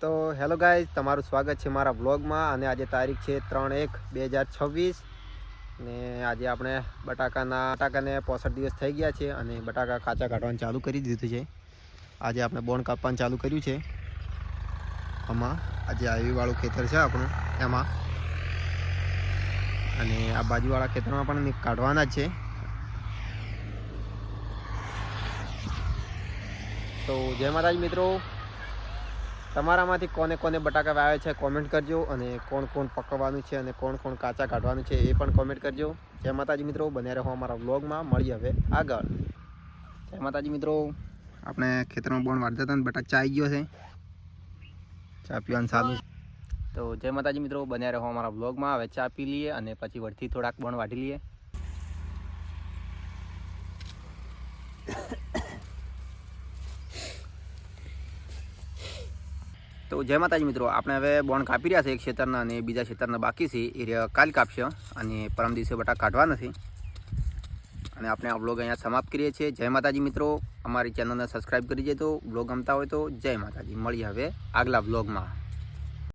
તો hello guys, તમારું સ્વાગત છે મારા વ્લોગમાં. અને આજે તારીખ છે 3/1/2026 ને આજે આપણે બટાકાને 65 દિવસ થઈ ગયા છે અને બટાકા કાચા કાઢવાનું ચાલુ કરી દીધું છે. આજે આપણે બોણ કાપવાનું ચાલુ કર્યું છે. આમાં આજે આવીવાળું ખેતર છે આપણું એમાં, અને આ બાજુવાળા ખેતરમાં પણ કાઢવાના જ છે. તો જય માતાજી મિત્રો, તમારામાંથી કોને કોને બટાકા વાવ્યા છે કોમેન્ટ કરજો, અને કોણ કોણ પકવવાનું છે અને કોણ કોણ કાચા કાઢવાનું છે એ પણ કોમેન્ટ કરજો. જય માતાજી મિત્રો, બન્યા રહો અમારા વ્લોગમાં. મળીએ હવે આગળ. જય માતાજી મિત્રો, આપણે ખેતરમાં બોણ વાળતા હતા ને બટાકા ચા આવી ગયો છે, ચા પીવાનું ચાલુ. તો જય માતાજી મિત્રો, બન્યા રહો અમારા વ્લોગમાં. હવે ચા પી લઈએ અને પછી વળથી થોડાક બોણ વાઢી લઈએ. તો જય માતાજી મિત્રો, આપણે હવે બોણ કાપી રહ્યા છે એક ખેતરના, અને બીજા ખેતરના બાકી છે એ કાલ કાપશે, અને પરમ દિવસે બટાકા કાઢવા નથી. અને આપણે આ વ્લોગ અહીંયા સમાપ્ત કરીએ છીએ. જય માતાજી મિત્રો, અમારી ચેનલને સબસ્ક્રાઈબ કરી દેજો. વ્લોગ ગમતા હોય તો જય માતાજી. મળીએ હવે આગલા વ્લોગમાં.